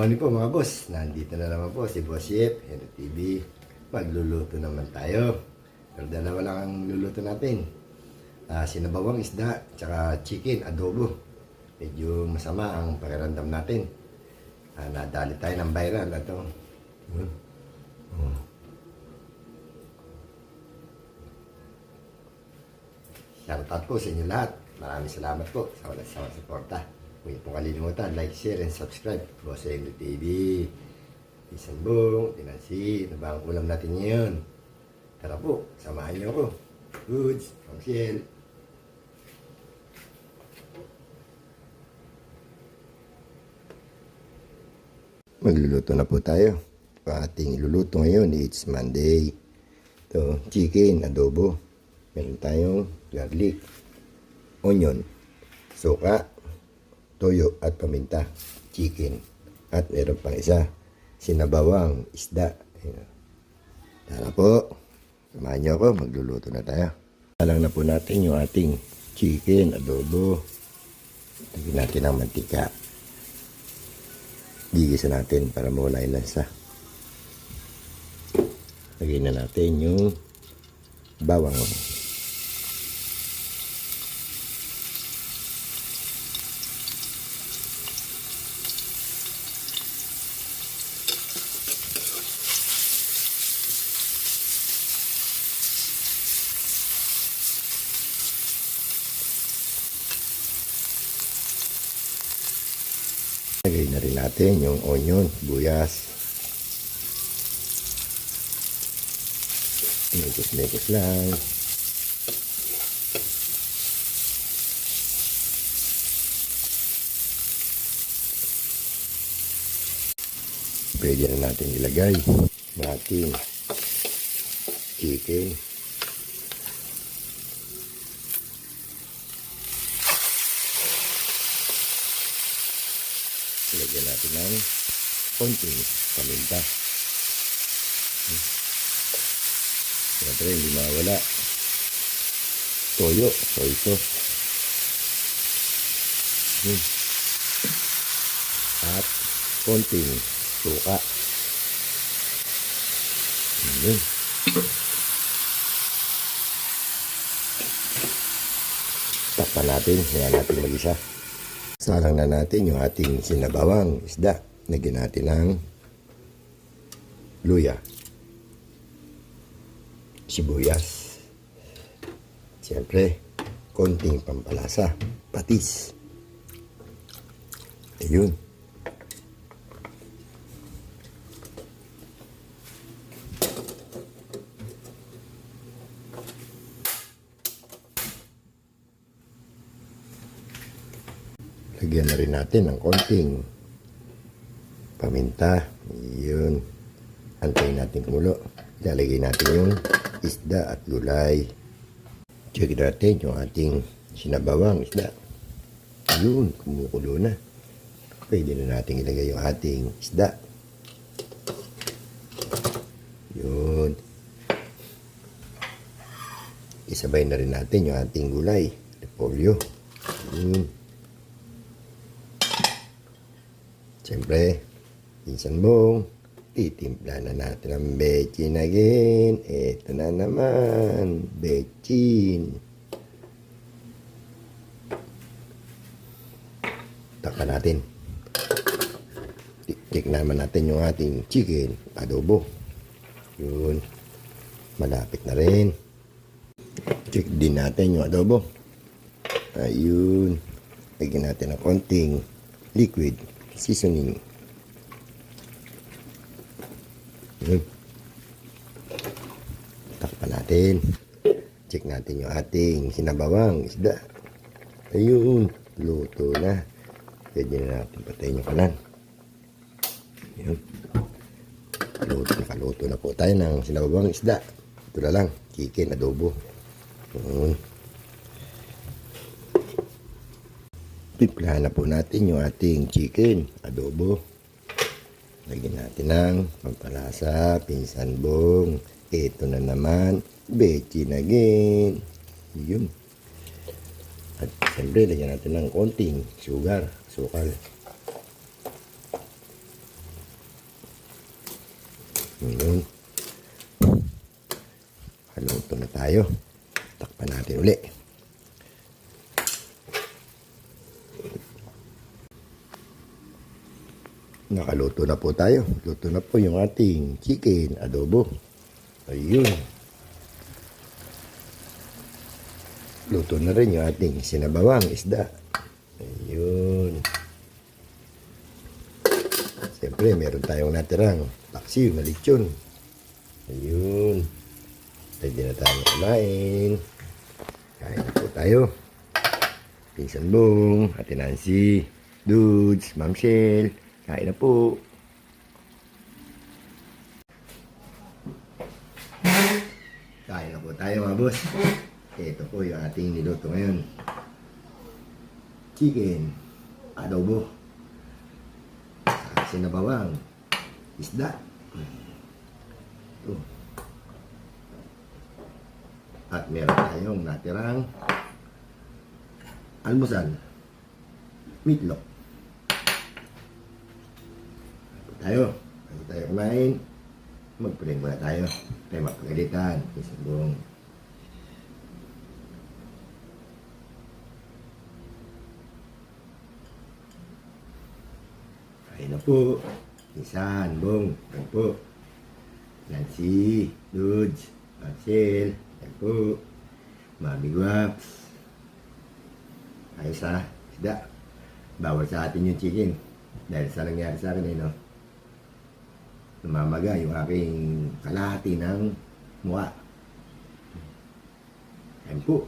morning po mga boss. Nandito na naman po si Boss Chef, Henry TV. Magluluto naman tayo. Pero dalawa lang ang luluto natin. Sinabawang isda, tsaka chicken, adobo. Medyo masama ang pakiramdam natin. Nadali tayo ng viral. Ito. Shoutout po sa inyo lahat. Maraming salamat po sa walang sawang suporta. Huwag po kalimutan, like, share, and subscribe. Boss Henry TV. Isang buong, tinansi, na ba ang ulam natin ngayon? Tara po, samahan niyo ako. Goods, from Shell. Magluluto na po tayo. Ating iluluto ngayon, it's Monday. Ito, chicken, adobo. Meron tayong garlic, onion, suka, toyo at paminta, chicken. At meron pang isa, sinabawang isda. Tara po, samahan niyo ako, magluluto na tayo. Alang na po natin yung ating chicken, adobo. Lagyan natin ang mantika. Gigisa natin para mawala yung lansa. Lagyan na natin yung bawang. Lagay na rin natin yung onion, buyas. Mekos-mekos lang. Pwede na natin ilagay natin chicken. Lagyan natin ng konting paminta. Siyempre, hindi mawala toyo, soy sauce. At konting suka. Takpan natin, hinga natin mag-isa. Salang na natin yung ating sinabawang isda. Lagyan natin ng luya, sibuyas, siyempre konting pampalasa, patis. Ayun. Lagyan na rin natin ng konting paminta. Yun. Antayin natin kumulo. Ilalagay natin yung isda at gulay. Check natin yung ating sinabawang isda. Yun. Kumukulo na. Pwede na natin ilagay yung ating isda. Yun. Isabay na rin natin yung ating gulay. Repolyo. Yun. Siyempre, minsan mong titimpla na natin ang bechin again. Ito na naman, bechin. Takpan natin. Check naman natin yung ating chicken, adobo. Yun. Malapit na rin. Check din natin yung adobo. Ayun. Lagyan natin ng konting liquid seasoning. Takpan natin. Check natin yung ating sinabawang isda. Ayun, luto na. Pwede na natin patayin yung kalan. Ayun. Nakaluto na po tayo ng sinabawang isda. Ito na lang, chicken, adobo. Ayun. Timplahan na po natin yung ating chicken, adobo. Lagyan natin ng pampalasa, pinsanbong. Ito na naman, bechin again. Yun. At siyempre, lagyan natin ng konting sugar, sukal. Ngayon, haluto na tayo. Takpan natin uli. Nakaluto na po tayo. Luto na po yung ating chicken adobo. Ayun. Luto na rin yung ating sinabawang isda. Ayun. Siyempre, meron tayong natirang paksiw na lechon. Ayun. Pwede na tayo kumain. Kain na po tayo. Pinsan Bong, Ate Nancy, Dudes, Ma'am Shell. Kain na po. Kain na po tayo mga boss. Ito po yung ating niluto ngayon. Chicken adobo. Sinabawang isda. Ito. At meron tayong natirang almusal. Meatloaf. Tayo kumain. Magpuling muna tayo. Tayo mapagalitan. Isabong. Kain na po. Pinsan, Bong. Kain po. Nancy, Dudes, Marcel. Kain po. Mami Guaps. Ayos ha. Isda. Bawal sa atin yung chicken. Dahil sa nangyari sa akin no? Namamaga yung aking kalahati ng mukha. Ayan po.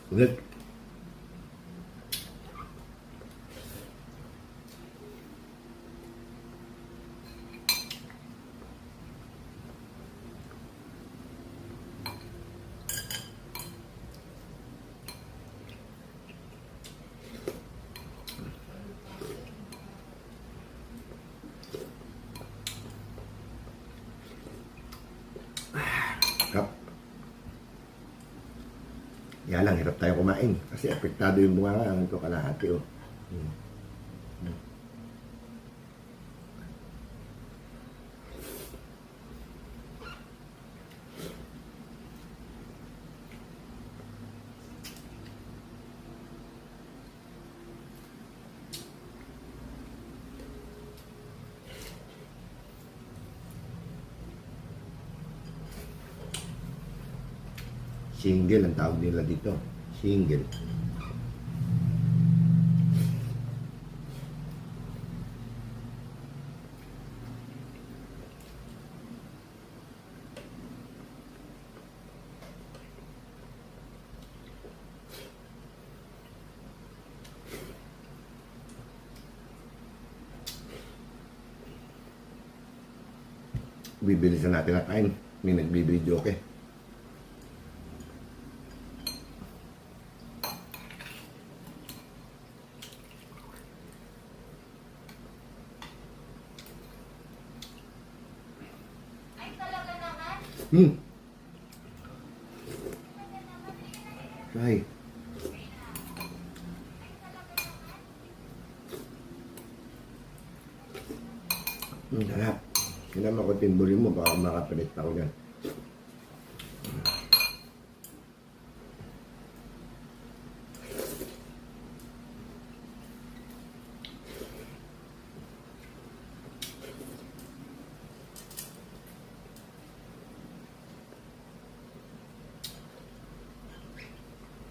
Ulit. Kap. Yan lang, hirap tayo kumain. Kasi apektado yung bunga nga ito kalahati oh. Single ang tawag nila dito. Single. Bibilisan natin na kain. May nagbibideo okay. Ay. Sarap. Sinama ko timbulin mo, baka makapalit ako yan.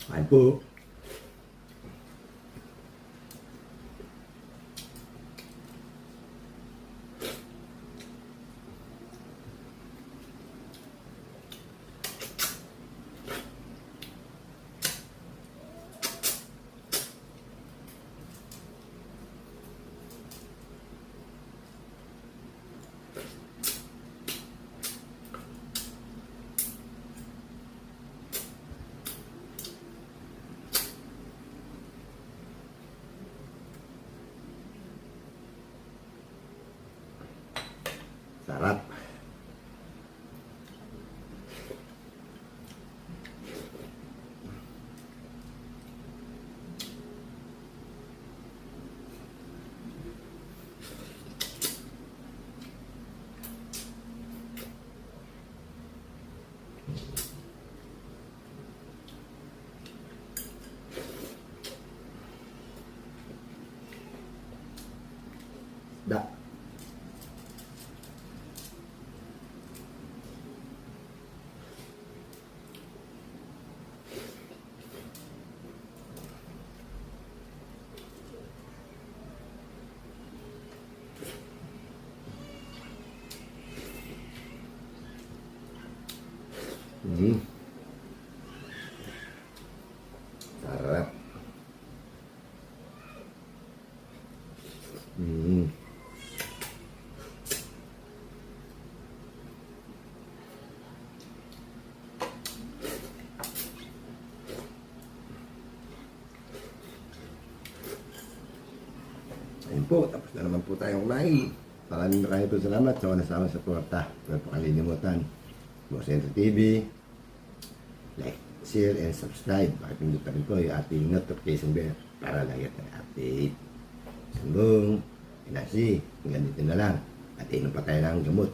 Kain po. Mm. Sarap. Mm. Ayun po, tapos na naman po tayong kumain. Maraming po salamat sa walang sawang suporta. Huwag po kalilimutan. Boss Enter TV. Like, share, and subscribe. Pakipindot rin po yung ating notification bell para lahat ng update. Sumbong, inasi, hanggang dito na lang. At inom pa tayo ng gamot.